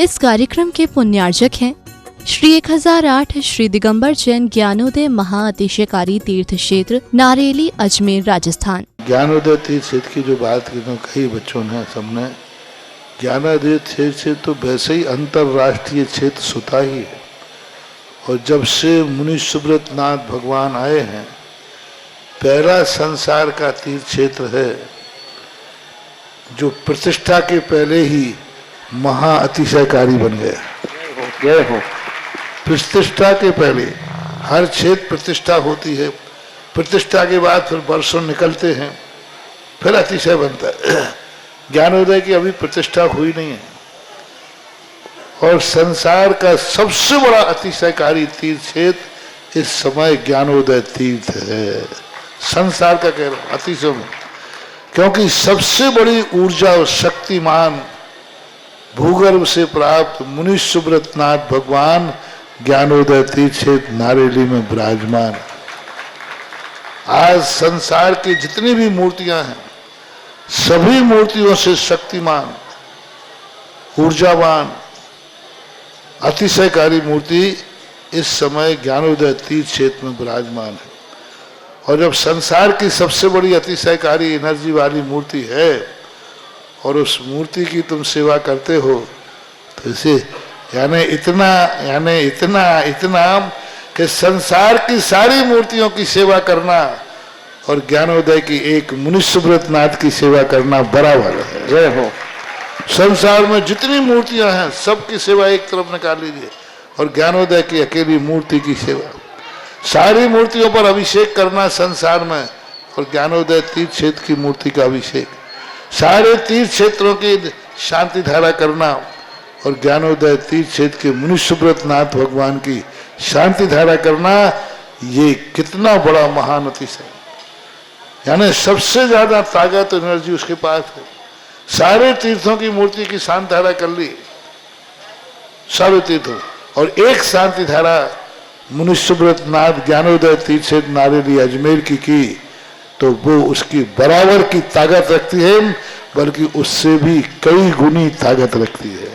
इस कार्यक्रम के पुण्यार्जक हैं श्री 1008 श्री दिगंबर जैन ज्ञानोदय महाअतिशयकारी तीर्थ क्षेत्र नारेली अजमेर राजस्थान। ज्ञानोदय तीर्थ क्षेत्र की जो बात की तो कई बच्चों ने सबने ज्ञानोदय तीर्थ क्षेत्र तो वैसे ही अंतर्राष्ट्रीय क्षेत्र सुता ही है। और जब से मुनि सुब्रत नाथ भगवान आए हैं, पहला संसार का तीर्थ क्षेत्र है जो प्रतिष्ठा के पहले ही महाअतिशयकारी बन गया। जय हो। प्रतिष्ठा के पहले हर क्षेत्र प्रतिष्ठा होती है, प्रतिष्ठा के बाद फिर वर्षों निकलते हैं, फिर अतिशय बनता है। ज्ञानोदय की अभी प्रतिष्ठा हुई नहीं है। और संसार का सबसे बड़ा अतिशयकारी तीर्थ क्षेत्र इस समय ज्ञानोदय तीर्थ है। संसार का कह रहा हूं अतिशय में, क्योंकि सबसे बड़ी ऊर्जा और शक्तिमान भूगर्भ से प्राप्त मुनि सुब्रत नाथ भगवान ज्ञानोदय तीर्थ क्षेत्र नारेली में विराजमान। आज संसार की जितनी भी मूर्तियां हैं, सभी मूर्तियों से शक्तिमान, ऊर्जावान, अतिशयकारी मूर्ति इस समय ज्ञानोदय तीर्थ क्षेत्र में विराजमान है। और जब संसार की सबसे बड़ी अतिशयकारी एनर्जी वाली मूर्ति है और उस मूर्ति की तुम सेवा करते हो, तो इसे यानी इतना कि संसार की सारी मूर्तियों की सेवा करना और ज्ञानोदय की एक मुनि सुब्रत नाथ की सेवा करना बराबर है। जय हो। संसार में जितनी मूर्तियां हैं सबकी सेवा एक तरफ निकाल लीजिए और ज्ञानोदय की अकेली मूर्ति की सेवा। सारी मूर्तियों पर अभिषेक करना संसार में और ज्ञानोदय तीर्थ क्षेत्र की मूर्ति का अभिषेक, सारे तीर्थ क्षेत्रों की शांति धारा करना और ज्ञानोदय तीर्थ क्षेत्र के मुनि सुब्रत नाथ भगवान की शांति धारा करना, ये कितना बड़ा महान अतिशय। यानी सबसे ज्यादा ताकत एनर्जी उसके पास है। सारे तीर्थों की मूर्ति की शांति धारा कर ली, सारे तीर्थों, और एक शांति धारा मुनि सुब्रत नाथ ज्ञानोदय तीर्थ क्षेत्र नारेली अजमेर की तो वो उसकी बराबर की ताकत रखती है, बल्कि उससे भी कई गुनी ताकत रखती है।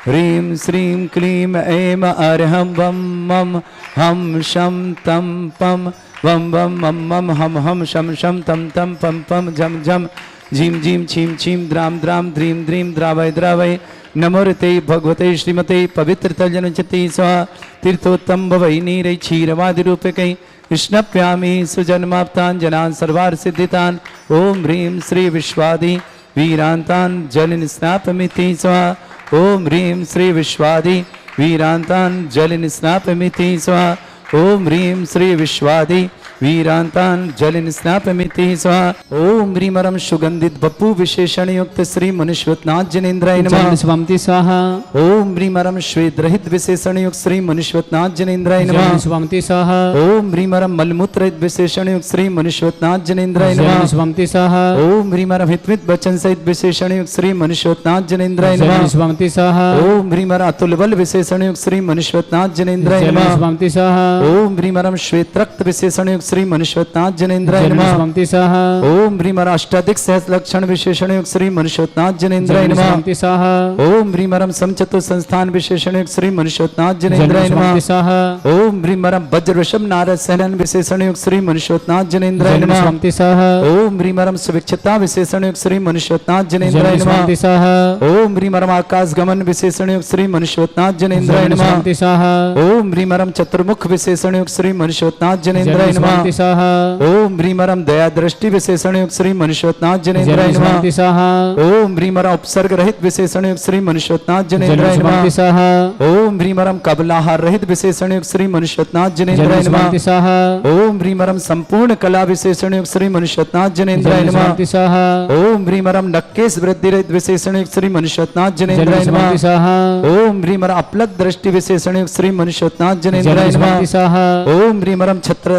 ह्रीं श्रीं क्लीं ऐं अर्हं वं मं हम शं तं पं वं वं मं मं हम हम शं शं तं तं पं पं झं झं झीं झीं छीं छीं द्रां द्रां द्रीं द्रीं द्रावय द्रावय नमोते भगवते श्रीमते पवित्रतलजनचिते स्वाहा। तीर्थोत्तम भवै नीरै क्षीरवादिरूपकै कृष्णप्यामि सुजन्माप्तान् जनान् सर्वार्थ सिद्धितान्। ओम ह्रीं श्री विश्वादि वीरान्तान् जलनिस्नापमिति स्वाहा। ओम ह्रीं श्री विश्वादि वीरान्तान् जलनिस्नापमिति स्वाहा। ओम ह्रीं श्री विश्वादि वीरांतान जलनिस्नापमिति स्वाहा। ओम ह्रीमरम सुगंधित बपू विशेषण युक्त श्री मुनिश्वतनाथ जनेन्द्राय नमः स्वाहा। ओम ह्रीमरम श्वेत रहित विशेषण युक्त श्री मुनिश्वतनाथ जनेन्द्राय नमः स्वाहा। ओम ह्रीमरम मलमूत्र रहित विशेषण युक्त श्री मुनिश्वतनाथ जनेन्द्राय नमः स्वाहा। ओम ह्रीमरम हितमित वचन सहित विशेषण युक्त श्री मुनिश्वतनाथ जनेन्द्राय नमः स्वाहा। ओम ह्रीमर अतुल बल विशेषण युक्त श्री मुनिश्वतनाथ जनेन्द्राय नमः स्वाहा। ओम ह्रीमरम श्वेत रक्त विशेषण युक्त श्री मुनिश्वतनाथ जनेन्द्राय नमः स्वाहा। ओम ह्रीमर अष्टाधिक सहस्र लक्षण विशेषण युक्त श्री मुनिश्वतनाथ जनेन्द्राय नमः स्वाहा। ओम ह्रीमरम समचतुर संस्थान विशेषण युक्त श्री मुनिश्वतनाथ जनेन्द्राय नमः स्वाहा। ओम ह्रीमरम वज्र वृषभ नारद सहनन विशेषण युक्त श्री मुनिश्वतनाथ जनेन्द्राय नमः स्वाहा। ओम ह्रीमरम सुविक्षता विशेषण युक्त श्री मुनिश्वतनाथ जनेन्द्राय नमः स्वाहा। ओम ह्रीमरम आकाश गमन विशेषण युक्त श्री मुनिश्वतनाथ जनेन्द्राय नमः स्वाहा। ओम ह्रीमरम चतुर्मुख विशेषण युक्त श्री मुनिश्वतनाथ जनेन्द्राय नमः स्वाहा। ओम ह्रीमरम दया दृष्टि विशेषण युक्त श्री मुनिश्वतनाथ जनेन्द्राय नमः स्वाहा। ओम ह्रीमरम उपसर्ग रहित विशेषण युक्त श्री मुनिश्वतनाथ जनेन्द्राय नमः स्वाहा। ओम ह्रीमरम कबलाहार रहित विशेषण युक्त श्री मुनिश्वतनाथ जनेन्द्राय नमः स्वाहा। ओम ह्रीमरम संपूर्ण कला विशेषण युक्त श्री मुनिश्वतनाथ जनेन्द्राय नमः स्वाहा। ओम ह्रीमरम नक्केश वृद्धि रहित विशेषण युक्त श्री मुनिश्वतनाथ जनेन्द्राय नमः स्वाहा। ओम ह्रीमर अपलक दृष्टि विशेषण युक्त श्री मुनिश्वतनाथ जनेन्द्राय नमः स्वाहा। ओम ह्रीमरम छत्र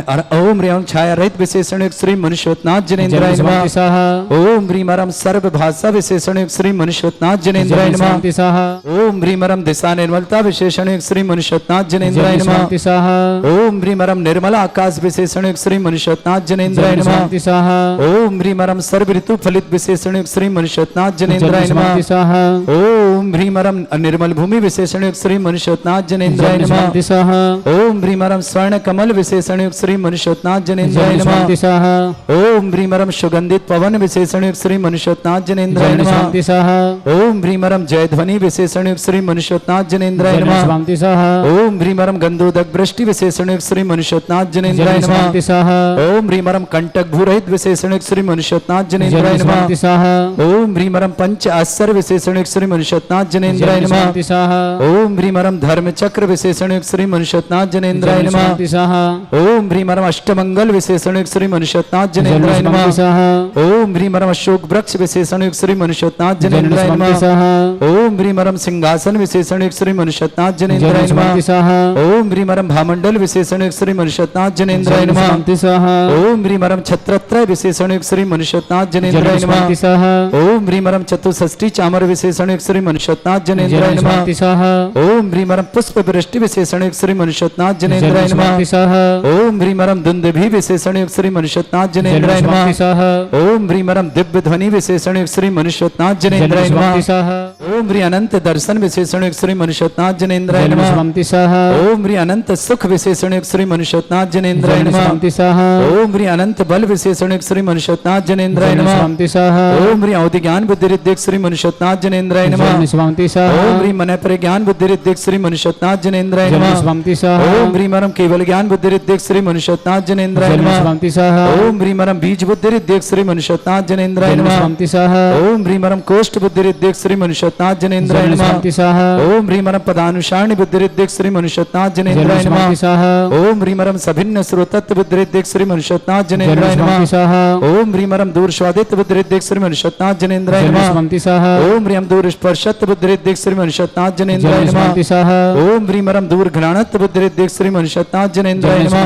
ओम ह्रीं छाया रहित विशेषण युक्त श्री मनुष्योत्नाथ जिनेन्द्राय नमः। ओम ह्रीं सर्व भाषा विशेषण युक्त श्री मनुष्योत्नाथ जिनेन्द्राय नमः। ओम ह्रीं दिशा निर्मलता विशेषण युक्त श्री मनुष्योत्नाथ जिनेन्द्राय नमः। ओम ह्रीं निर्मल आकाश विशेषण युक्त श्री मनुष्योत्नाथ जिनेन्द्राय नमः। ओम ह्रीं सर्व ऋतु फलित विशेषण युक्त श्री मनुष्योत्नाथ जिनेन्द्राय नमः। ओम ह्रीं निर्मल भूमि विशेषण युक्त श्री मनुष्योत्नाथ जिनेन्द्राय नमः। ओम ह्रीं स्वर्ण कमल विशेषण युक्त श्री मनुष्योत्नाथ जिनेन्द्राय नमः। ओम ह्रीं सुगंधित पवन विशेषण युक्त श्री मनुष्योत्नाथ जिनेन्द्राय नमः। ओम ह्रीं जयध्वनि विशेषण युक्त श्री मनुष्योत्नाथ जिनेन्द्राय नमः। ओम ह्रीं गंधोदक वृष्टि विशेषण युक्त श्री मनुष्योत्नाथ जिनेन्द्राय नमः। ओम ह्रीं कंटक भूरहित विशेषण युक्त श्री मनुष्योत्नाथ जिनेन्द्राय नमः। ओम ह्रीं पंच आश्चर्य विशेषण युक्त श्री मनुष्योत्नाथ जिनेन्द्राय नमः। ओम ह्रीं धर्म चक्र विशेषण युक्त श्री मनुष्योत्नाथ जिनेन्द्राय नमः। ओम ह्रीं अष्टमंगल विशेषण युक्त श्री मनुष्योत्नाथ जिनेन्द्राय नमः। ओम ह्रीं अशोक वृक्ष विशेषण युक्त श्री मनुष्योत्नाथ जिनेन्द्राय नमः। ओम ह्रीं सिंहासन विशेषण युक्त श्री मनुष्योत्नाथ जिनेन्द्राय नमः। ओम ह्रीं भामंडल विशेषण युक्त श्री मनुष्योत्नाथ जिनेन्द्राय नमः। ओम ह्रीं छत्रत्रय विशेषण युक्त श्री मनुष्योत्नाथ जिनेन्द्राय नमः। ओम ह्रीं चतुष्षष्टि चामर विशेषण युक्त श्री मनुष्योत्नाथ जिनेन्द्राय नमः। ओम ह्रीं पुष्प वृष्टि विशेषण युक्त श्री मनुष्योत्नाथ जिनेन्द्राय नमः। ओम ह्रीं दुंदुभि विशेषण युक्त श्री मनुष्योत्नाथ जिनेन्द्राय नमः। ओम ह्रीं दिव्य ध्वनि विशेषण युक्त श्री मनुष्योत्नाथ जिनेन्द्राय नमः। ओम ह्रीं अनंत दर्शन विशेषण युक्त श्री मनुष्योत्नाथ जिनेन्द्राय नमः। ओम ह्रीं अनंत सुख विशेषण युक्त श्री मनुष्योत्नाथ जिनेन्द्राय नमः। ओम ह्रीं अनंत बल विशेषण युक्त श्री मनुष्योत्नाथ जिनेन्द्राय नमः। ओम ह्रीं अवधि ज्ञान बुद्धि रिद्धि श्री मनुष्योत्नाथ जिनेन्द्राय नमः। ओम ह्रीं मन पर ज्ञान बुद्धि रिद्धि श्री मनुष्योत्नाथ जिनेन्द्राय नमः। ओम ह्रीं केवल ज्ञान बुद्धि रिद्धि श्री मनुष्योत्नाथ जिनेन्द्राय नमः। ओम ह्रीं बीज बुद्धि रिद्धि श्री मनुष्योत्नाथ जिनेन्द्राय नमः। ओम ह्रीं कोष्ठ बुद्धि रिद्धि श्री मनुष्योत्नाथ जिनेन्द्राय नमः। ओम ह्रीं पदानुसारणी बुद्धि रिद्धि श्री मनुष्योत्नाथ जिनेन्द्राय नमः। ओम ह्रीं सभिन्न स्रोतत्व बुद्धि रिद्धि श्री मनुष्योत्नाथ जिनेन्द्राय नमः। ओम ह्रीं दूर स्वादित्व बुद्धि रिद्धि श्री मनुष्योत्नाथ जिनेन्द्राय नमः। ओम ह्रीं दूर स्पर्शत्व बुद्धि रिद्धि श्री मनुष्योत्नाथ जिनेन्द्राय नमः। ओम ह्रीं दूर घ्राणत्व बुद्धि रिद्धि श्री मनुष्योत्नाथ जिनेन्द्राय नमः।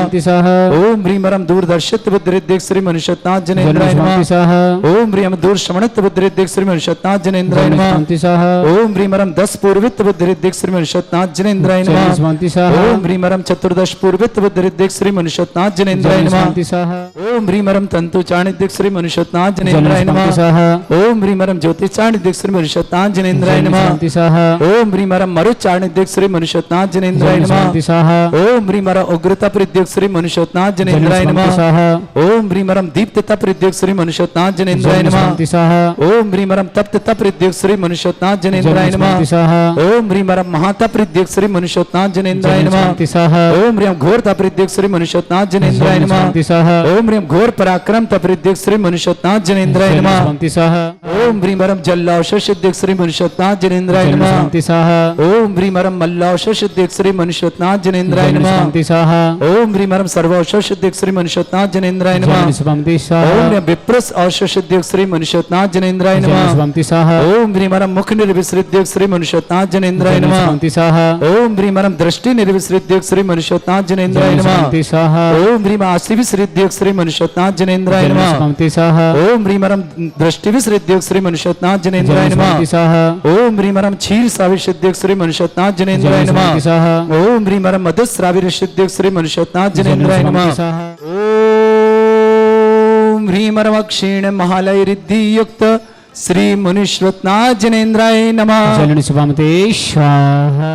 ओम ह्रीं दूरदर्शित्व बुद्धि रिद्धि श्री मनुष्योत्नाथ जिनेन्द्राय नमः। ओम ह्रीं दूर श्रवणत्व बुद्धि रिद्धि श्री मनुष्योत्नाथ जिनेन्द्राय नमः। ओम ह्रीं 10 पूर्वित्व बुद्धि रिद्धि श्री मनुष्योत्नाथ जिनेन्द्राय नमः। ओम ह्रीं चतुर्दश पूर्वित्व बुद्धि रिद्धि श्री मनुष्योत्नाथ जिनेन्द्राय नमः। ओम ह्रीं तंतु चाणिद्य श्री मनुष्योत्नाथ जिनेन्द्राय नमः। ओम ह्रीं ज्योतिष चाणिद्य श्री मनुष्योत्नाथ जिनेन्द्राय नमः। ओम ह्रीं मरुत चाणिद्य श्री मनुष्योत्नाथ जिनेन्द्राय नमः। ओम ह्रीं उग्रता प्रद्युक्त श्री मनुष्योत्नाथ जिनेन्द्राय नमः। ओम ह्रीं दीप्तता प्रद्युक्त श्री मनुष्योत्नाथ जिनेन्द्राय नमः। ओम ह्रीं तप्तता प्रद्युक्त श्री मनुष्योत्नाथ जिनेन्द्राय नमः। ओम ह्रीं महाता प्रद्युक्त श्री मनुष्योत्नाथ जिनेन्द्राय नमः। ओम ह्रीं घोरता प्रद्युक्त श्री मनुष्योत्नाथ जिनेन्द्राय नमः। ओम ह्रीं घोर पराक्रम प्रद्युक्त श्री मनुष्योत्नाथ जिनेन्द्राय नमः। ओम ह्रीं जल्लावश सिद्धिक श्री मनुष्योत्नाथ जिनेन्द्राय नमः। ओम ह्रीं मल्लावश सिद्धिक श्री मनुष्योत्नाथ जिनेन्द्राय नमः। ओम ह्रीं सर्वौष सिद्धिक श्री मनुष्योत्नाथ जिनेन्द्राय नमः। ओम ह्रीं विप्रस औष सिद्धिक श्री मनुष्योत्नाथ जिनेन्द्राय नमः। ओम ह्रीं मुख निर्विसृद्धिक श्री मनुष्योत्नाथ जिनेन्द्राय नमः। ओम ह्रीं दृष्टि निर्विसृद्धिक श्री मनुष्योत्नाथ जिनेन्द्राय नमः। ओम ह्रीं आसि विसृद्धिक श्री मनुष्योत्नाथ जिनेन्द्राय नमः। ओम ह्रीं दृष्टि विसृद्धिक श्री मनुष्योत्नाथ जिनेन्द्राय नमः। ओम ह्रीं क्षीर साविसिद्धिक श्री मनुष्योत्नाथ जिनेन्द्राय नमः। ओम ह्रीं मधुस्राविर सिद्धिक श्री मनुष्योत्नाथ जिनेन्द्राय नमः। ओम ह्रीं क्षीण महालय रिद्धि युक्त श्री मनुष्योत्नाथ जिनेन्द्राय नमः। चलन शुभमते स्वाहा।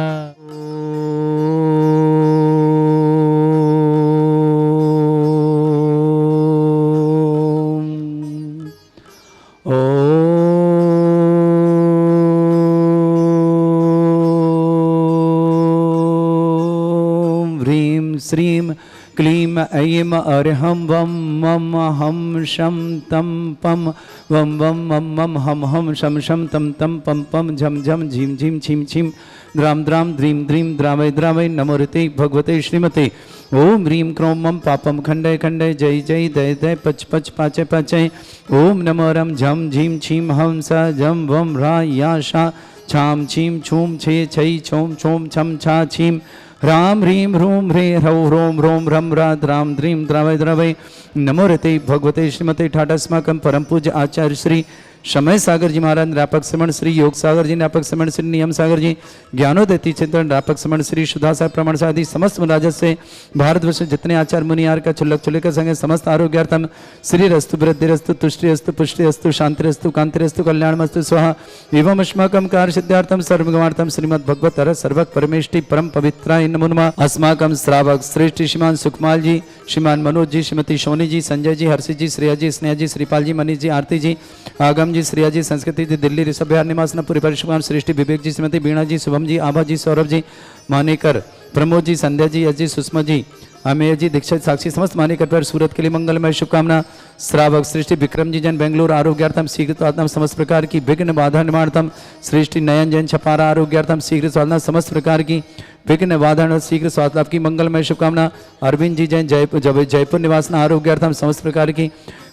श्रीं क्लीं ऐं अर्हं वं मम हम शं तं पं वं वं मम मम हम हम शं शं तं तं पं पं झं झं झीं झीं छीं छीं द्रां द्रां द्रीं द्रीं द्रावय द्रावय नमोरते भगवते श्रीमते। ओम ह्रीं क्रों मम पापम खंडय खंडय जय जय दय दय पच पच पाचय पाचय। ओम नमो रम झं झीं छीं हम स झं वं ह्रा या शा छाम छीं छूम छे छै छौम छौम छम छा छीं। राम ह्रीं ह्रूं ह्रीं ह्रौं ह्रों ह्रों ह्रं राध राम द्रीं द्रवय द्रवय नमो रते भगवते श्रीमते ठाटास्माकं परम पूज्य आचार्य श्री समय सागर जी महाराज निरापक श्रमण श्री योग सागर जी निरापक श्रमण श्री नियम सागर जी ज्ञानोदय चिंतन निरापक श्रमण श्री सुधा साहब प्रमाण आदि समस्त राजस से भारतवर्ष जितने आचार्य मुनियार का चुल्लक चुल्ले का संगे समस्त आरोग्यार्थम श्री रस्तु वृद्धि रस्तु तुष्टि अस्तु पुष्टि अस्तु शांति रस्तु कांति रस्तु कल्याणमस्तु स्वाहा एवं अस्माकं कार्य सिद्धार्थम सर्वगमार्थम श्रीमद् भगवत रस सर्वक परमेष्टि परम पवित्राय नमो नमः। अस्माकं श्रावक श्रेष्ठ श्रीमान सुखमाल जी, श्रीमान मनोज जी, श्रीमती सोनी जी, संजय जी, हर्षित जी, श्रेया जी, स्नेहा जी, श्रीपाल जी, मनीष जी, आरती जी, आगम जी, श्रेया जी, संस्कृति जी, दिल्ली ऋषभ बिहार निवास पूरी परिश्रम सृष्टि विवेक जी, श्रीमती बीणा जी, शुभम जी, आभा जी, सौरभ जी, मानेकर, प्रमोद जी, संध्या जी, यश जी, सुषमा जी, अमेय जी, दीक्षित, साक्षी समस्त मानेकर पर सूरत के लिए मंगलमय शुभकामना। श्रावक सृष्टि विक्रम जी जैन बेंगलुरु आरोग्यार्थम शीघ्र स्वात्म समस्त प्रकार की विघ्न बाधा निवारतम। सृष्टि नयन जैन छपारा आरोग्यार्थम शीघ्र स्वात्म समस्त प्रकार की विघ्न बाधा शीघ्र स्वात्म की मंगलमय शुभकामना। अरविंद जी जैन जयपुर निवासन आरोग्यार्थम समस्त प्रकार की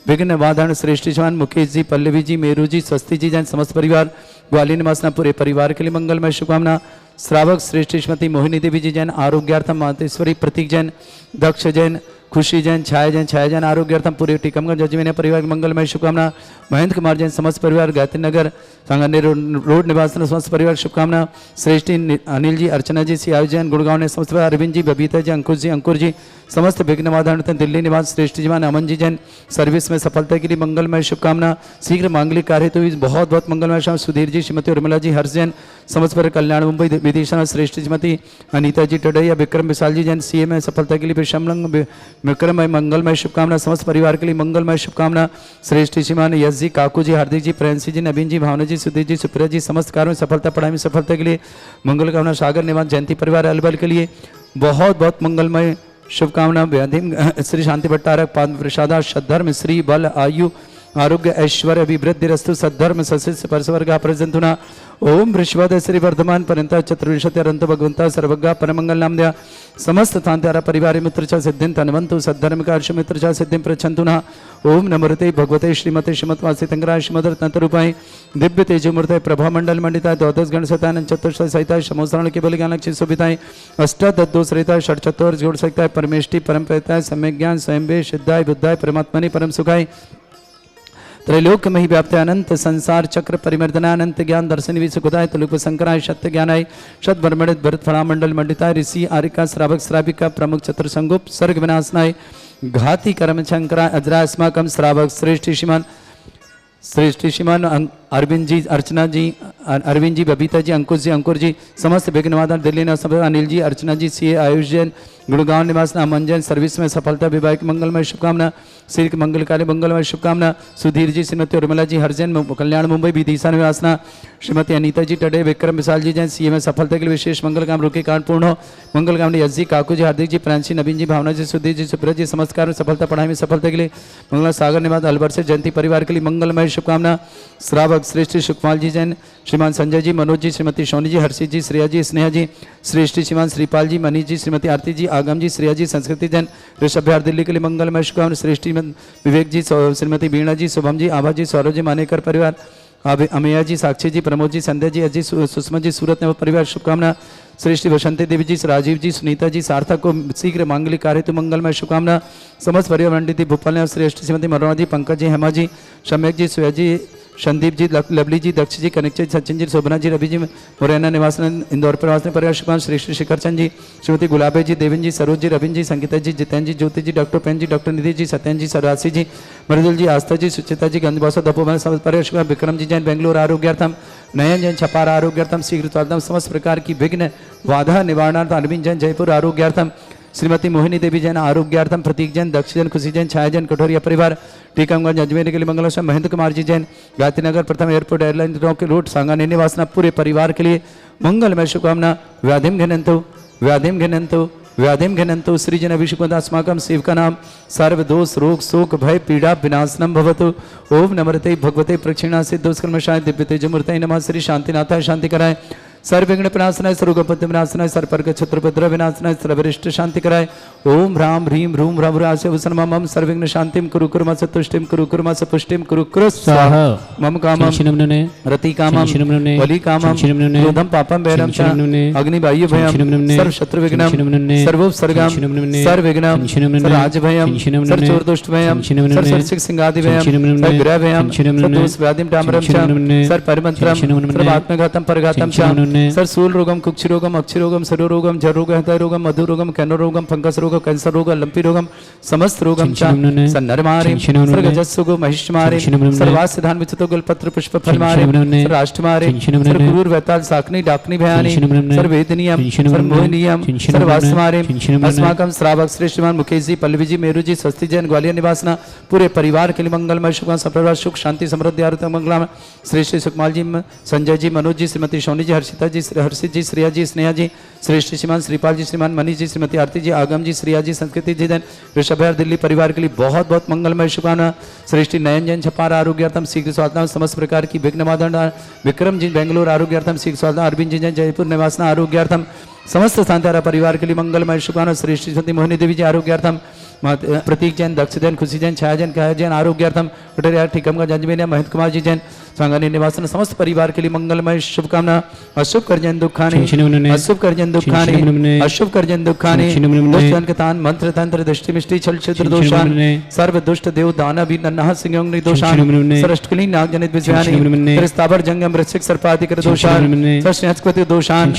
विघ्न बाधा श्रेष्ठ जवान मुकेश जी, पल्लवी जी, मेरू जी, स्वस्ति जी जैन समस्त परिवार ग्वालियर निवासना पूरे परिवार के लिए मंगलमय शुभकामना। श्रावक श्रेष्ठ श्रीमती मोहिनी देवी जी जैन आरोग्यार्थम मातेश्वरी, प्रतीक जैन, दक्ष जैन, खुशी जैन, छाया जैन आरोग्यार्थम पूरे टीकमगंज जजमेन परिवार की मंगलमय शुभकामना। महेंद्र कुमार जैन समस्त परिवार गायत्री नगर सांगानेर रोड निवास समस्त परिवार शुभकामना। श्रेष्ठी अनिल जी, अर्चना जी, सियाज जैन गुड़गांव ने समस्त परिवार, अरविंद जी, बबीता जी, अंकुर जी समस्त विघ्न बाधा दिल्ली निवास श्रेष्ठ जीवान अमन जी जैन सर्विस में सफलता के लिए मंगलमय शुभकामना। शीघ्र मांगलिक कार्य तो बहुत बहुत मंगलमय शाम। सुधीर जी, श्रीमती उर्मिला जी, हर्ष जैन समस्त पर कल्याण मुंबई विदिशा श्रेष्ठ श्रीमती अनीता जी टडैया, विक्रम विशाल जी जैन सीए में सफलता के लिए विषमलंग विक्रमय मंगलमय शुभकामना। समस्त परिवार के लिए मंगलमय शुभकामना। श्रेष्ठ श्रीमान यश जी, काकू जी, हार्दिक जी, प्रेंसी जी, नवीन जी, भावना जी, सुधीर जी, सुप्रिया जी समस्त कार्यों में सफलता, पढ़ाई में सफलता के लिए मंगल कामना। सागर निवास जयंती परिवार अलबल के लिए बहुत बहुत मंगलमय शुभकामना। व्याधिम श्री शांति भट्टारक पाद प्रसादा सद्धर्म श्री बल आयु आरोग्य ऐश्वर्य अभिवृद्धि रस्तु सद्धर्म सशिष्य परस्वर्ग प्रजंतुना। ओम वृषभद श्री वर्धमान पर्यंत चतुर्विंशति अरंत भगवंता सर्वज्ञ परमंगल नाम दया समस्त तांत्यारा परिवार मित्र च सिद्धिं तन्वन्तु सद्धर्म का अर्ष मित्र च सिद्धिं प्रच्छन्तुना। ओम नमोते भगवते श्रीमते श्रीमद्वासी तंगराय श्रीमद तंतरूपाय दिव्य तेजोमूर्तय प्रभा मंडल मंडिताय द्वादश गण सतानंद चतुर्थ सहिताय समोसरण के बल ज्ञान लक्ष्य सुभिताय अष्टादश सहिताय षट चतुर्थ जोड़ सकताय परमेष्टि परम प्रताय सम्यक ज्ञान स्वयं सिद्धाय बुद्धाय परमात्मनि परम सुखाय त्रैलोक में ही व्याप्त अनंत संसार चक्र परिमर्दनानंत ज्ञान दर्शन विसुखदाय तुलुप शंकराय सत्य ज्ञानाय शत ब्रह्मणित भरत फला मंडल मंडिताय ऋषि आरिका श्रावक श्राविका प्रमुख चतुर संगुप सर्ग विनाशनाय घाती कर्म शंकराय अजरास्माकम श्रावक श्रेष्ठ श्रीमान अरविंद जी, अर्चना जी, अरविंद जी, बबीता जी, अंकुर जी समस्त विघ्नवादन दिल्ली ने अनिल जी, अर्चना जी, सीए आयुष जैन गुड़गांव निवास अमन जैन सर्विस में सफलता विवाह की मंगलमय शुभकामना। श्री मंगलकाली मंगलमय शुभकामना। सुधीर जी, श्रीमती उर्मिला जी, हरजैन कल्याण मुंबई विदिशा निवासना। श्रीमती अनीता जी टडे, विक्रम विशाल जी जैन सीए में सफलता के लिए विशेष मंगल काम रुके कारण पूर्ण हो। मंगल काम यश जी, काकू जी, हार्दिक जी, प्रांशी, नवीन जी, भावना जी, सुधीर जी, सुप्रिया जी समस्त कार्य में सफलता, पढ़ाई में सफलता के लिए मंगला सागर निवास अलवर से जयंती परिवार के लिए मंगलमय शुभकामना। श्रावक श्रेष्ठ सुखमाल जी जैन, श्रीमान संजय जी, मनोज जी, श्रीमती सोनी जी, हर्षित जी, श्रेया जी, स्नेहा जी, श्रेष्ठ श्रीमान श्रीपाल जी, मनीष जी, श्रीमती आरती जी, आगम जी, श्रेया जी, संस्कृति जैन ऋषभ बिहार दिल्ली के लिए मंगलमय शुभकामना। श्रेष्ठ विवेक जी, श्रीमती बीणा जी, शुभम जी, आभा जी, सौरभ जी, मानेकर परिवार, अमेया जी, साक्षी जी, प्रमोद जी, संध्या जी, अजय सुषमा जी, सूरत में परिवार शुभकामना। श्रेष्ठी बसंती देवी जी, राजीव जी, सुनीता जी, सार्थक को शीघ्र मांगलिक कार्य तो मंगलमय शुभकामना। समस्त परिवार मंडित भोपाल ने श्रेष्ठ श्रीमती मनोरमा जी, पंकज जी, हेमा जी, सम्यक जी, सुया जी, संदीप जी, लवली जी, दक्ष जी, कनेक्ट जी, सचिन जी, शोभना जी, रवि जी, मुरैना निवास इंदौर प्रवास में परिवार शुभकामना। श्रेष्ठ शिखर चंद जी, श्रीमती गुलाबे जी, देवेंद्र जी, सरोज जी, रविंद्र जी, संगीता जी, जितेंद्र जी, ज्योति जी, डॉक्टर पेन जी, डॉक्टर निधि जी, सत्यन जी, सरवासी जी, मृदुल जी, आस्था जी, सुचिता जी, गंधवासा दपोवन समस्त परिवार शुभकामना। विक्रम जी जैन बेंगलुरु आरोग्यार्थम, नयन जैन छपारा आरोग्यार्थम शीघ्र स्वार्थम समस्त प्रकार की विघ्न बाधा निवारणार्थ। अरविंद जैन जयपुर आरोग्यार्थम, श्रीमती मोहिनी देवी जैन आरोग्यार्थम, प्रतीक जैन, दक्ष जैन, खुशी जैन, छाया जैन कठोरिया परिवार टीकमगंज अजमेर के लिए मंगल। महेंद्र कुमार जी जैन गायत्री नगर प्रथम एयरपोर्ट एयरलाइन के रूट सांगानेर निवासना पूरे परिवार के लिए मंगलमय शुभकामना। व्याधिम घनंतु व्याधिम घनंतु सृजन अभिषेकस्माकं शिव का नाम सर्व दोष रोग शोक भय पीड़ा विनाशनम भवतु। ओम नमरते भगवते प्रक्षिणा सिद्धोस्कर्मशाय दिव्य तेजमूर्तये नमः। श्री शांतिनाथाय शांति कराय सर्वविघ्न विनाशनाय सर्वगोपत्य विनाशनाय सर्पर्क छत्रभद्र विनाशनाय सर्वरिष्ट शांति कराय। ओम ह्रां ह्रीं ह्रूं ह्रवरास्य वसनमं सर्वविघ्न शांतिं कुरु कुर्मस तुष्टिं कुरु कुर्मस पुष्टिं कुरु कुरु स्वाहा। मम कामं रति कामं वली कामं क्रोधं पापं वैरं च अग्निबाह्य भयं सर्व शत्रु विघ्नं सर्वोपसर्गं सर्वविघ्नं सर्वराजभयं सर्वचोरदुष्ट भयं सर्वशिक सिंहादि भयं सर्वग्रह भयं सर्वदोष व्याधिं डामरं च सर्वपरिमन्त्रं सर्वात्मघातं परघातं च सर्वशूल रोगं कुक्षि रोगं अक्षि रोगं सर्वरोगं जरोगं हृदय रोगं मधु रोगं कैंसर रोगं फंगस रोगं कैंसर रोगं लंपी रोगं समस्त रोगं च सन्नरमारिं सर्वजस्सुगो महिष्मारिं सर्वासिधान विचितो गलपत्र पुष्प फलमारिं सर्वराष्ट्रमारिं सर्वगुरुर वैताल साकनी डाकनी भयानि सर्ववेदनीयं सर्वमोहनीयं सर्वास्मारिं अस्माकं श्रावक श्रेष्ठमान मुकेश जी पल्लवी जी मेरू जी स्वस्ति जैन ग्वालियर निवासना पूरे परिवार के लिए मंगलमय शुभ सपरिवार सुख शांति समृद्धि आरोग्य मंगलमय। श्रेष्ठ सुकमाल जी संजय जी मनोज जी श्रीमती सोनी जी हर्षिता जी हर्षित जी श्रेया जी स्नेहा जी श्रेष्ठ श्रीमान श्रीपाल जी श्रीमान मनीष जी श्रीमती आरती जी आगम जी श्रेया जी संस्कृति जी जैन ऋषभ दिल्ली परिवार के लिए बहुत बहुत मंगलमय शुभकामना। श्रेष्ठी नयन जैन छपार आरोग्यार्थम शीघ्र स्वास्थ्य समस्त प्रकार की विघ्नवादन विक्रम जी बेंगलोर आरोग्यार्थम शीघ्र स्वास्थ्य अरविंद जी जैन जयपुर निवासना आरोग्यार्थम समस्त शांतारा परिवार के लिए मंगलमय शुभकामना। श्रेष्ठी सती मोहिनी देवी जी आरोग्यार्थम प्रतीक जैन दक्ष जैन खुशी जैन छाया जैन काया जैन आरोग्यार्थम कटरिया ठीकमगंज जंजमेलिया महेंद्र कुमार जी जैन सांगानी निवासन समस्त परिवार के लिए मंगलमय शुभकामना। अशुभ करजन दुखानी अशुभ करजन दुखानी अशुभ करजन दुखानी दुष्टन कतान मंत्र तंत्र दृष्टि मिष्टि छल क्षेत्र दोषान सर्व दुष्ट देव दानव नन्हा सिंह दोषान सरष्टकली नाग जनित विषयानि स्थावर जंगम वृश्चिक सर्पाधिक दोषान सरस्वती दोषान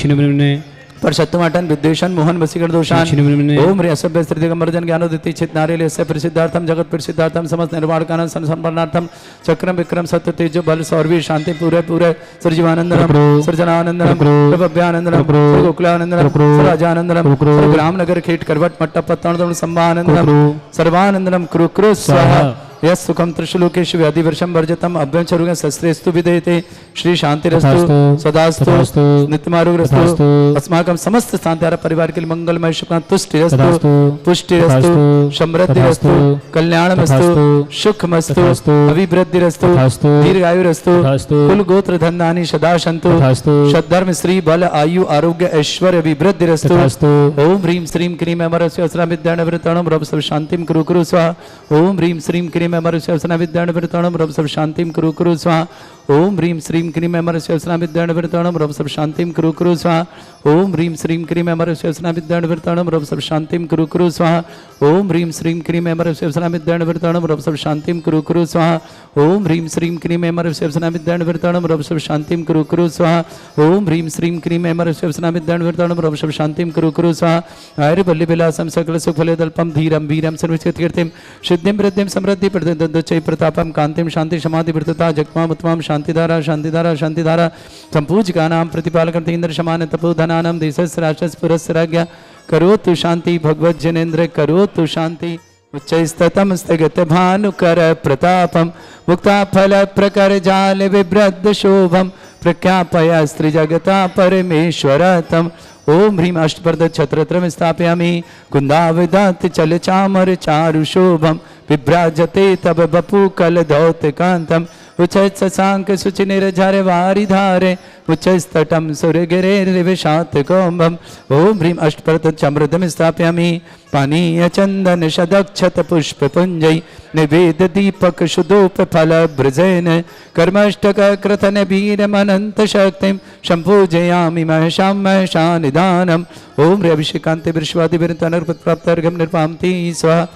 परशत्तुमाटन विद्वेषण मोहन वसीकर दोषान ओम रे असभ्य स्त्री दिगंबर जन ज्ञानोदिति चित नारेल से प्रसिद्धार्थम जगत प्रसिद्धार्थम समस्त निर्वाण कानन संसंपन्नार्थम चक्रम विक्रम सत्य तेजो बल सौरवी शांति पूरे पूरे सर्जीवानंदनम सर्जनानंदनम प्रभव्यानंदनम गोकुलानंदनम सर्वराजानंदनम ग्राम नगर खेट करवट मट्टा पत्तानंदनम संभानंदनम सर्वानंदनम कुरु कुरु स्वाहा। यस सुखम त्रिशुलोकेश व्याधि वर्षम वर्जतम अभ्यंचरुग शस्त्रेस्तु विधेयते श्री शांतिरस्तु सदास्तु नित्यमारोग्यस्तु अस्माकं समस्त शांतारा परिवार के लिए मंगलमय शुभकामना। तुष्टिरस्तु पुष्टिरस्तु समृद्धिरस्तु कल्याणमस्तु सुखमस्तु अभिवृद्धिरस्तु दीर्घायुरस्तु कुल गोत्र धनानि सदा सन्तु सद्धर्म श्री बल आयु आरोग्य ऐश्वर्य अभिवृद्धिरस्तु। ओम ह्रीं श्रीं क्रीं अमरस्य असरा विद्यान वृतणम रब सब शांतिं कुरु कुरु स्वाहा। ओम ह्रीं श्रीं क्रीं अमरस्य असरा विद्यान वृतणम रब सब शांतिं कुरु कुरु स्वाहा। ओम ह्रीं श्रीं क्रीं अमरस्य असरा विद्यान वृतणम रब सब शांतिं कुरु कुरु स्वाहा। ओम ह्रीं श्रीं क्रीं अमरस्य असरा विद्यान वृतणम रब सब शांतिं कुरु कुरु स्वाहा। ओम ह्रीं श्रीं क्रीं अमरस्य असरा विद्यान वृतणम रब सब शांतिं कुरु कुरु स्वाहा। ओम ह्रीं श्रीं क्रीं अमरस्य असरा विद्यान वृतणम रब सब शांतिं कुरु कुरु स्वाहा। ओम ह्रीं श्रीं क्रीं अमरस्य असरा विद्यान वृतणम रब सब शांतिं कुरु कुरु स्वाहा। आयुर बल्लि विलासम सकल सुख फले दल्पम धीरम वीरम सर्वचित कीर्तिम सिद्धिं वृद्धिं समृद्धि प्रदद्दचै प्रतापम कांतिम शांति समाधि वृतता जगमाम उत्तमम शांतिधारा शांतिधारा शांतिधारा संपूजकानां प्रतिपालकं इंद्र समान तपोधनानां देशस्य राष्ट्रस्य पुरस्य राज्ञा करोतु शांति भगवत जनेन्द्र करोतु शांति उच्चैस्ततम स्थगत भानुकर प्रतापम मुक्ता फल प्रकर जाल विभ्रद शोभम प्रख्यापय स्त्री जगता परमेश्वरतम। ओम ह्रीं अष्टप्रद छत्रत्रम स्थापयामि कुंदाविदात चल चामर चारु शोभम विभ्राजते तब बपु कल दौत कांतम उच्च शशांक सुचि निर्झर वारि धारे उच्चस्तटम सुरगिरे विशात कौम्भम। ओम ह्रीं अष्टप्रद चमृतम स्थापयामि पानीय चंदन शदक्षत पुष्प पुंजय निवेद दीपक शुद्धोप फल ब्रजेन कर्मष्टक कृतन वीरमनंत शक्तिम संपूजयामि महशां महशा निदानम। ओम ह्रीं अभिषेकांते विश्वादि विरतनर्पत प्राप्त अर्घम निर्पामति स्वाहा।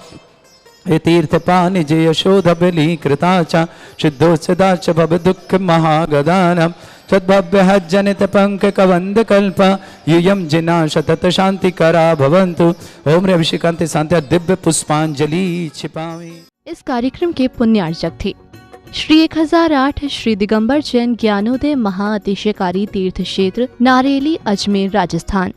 हे तीर्थपानि जय यशोध बलि कृताचा सिद्धोत्सदाच भव दुःख महागदानम सद्भव्य जनित पंक कवंद कल्प यूयम जिना शतत शांति करा भवन्तु। ओम रे अभिषेकांते शांत्या दिव्य पुष्पांजलि छिपामी। इस कार्यक्रम के पुण्यार्चक थे श्री 1008 श्री दिगंबर जैन ज्ञानोदय महाअतिशयकारी तीर्थ क्षेत्र नारेली अजमेर राजस्थान।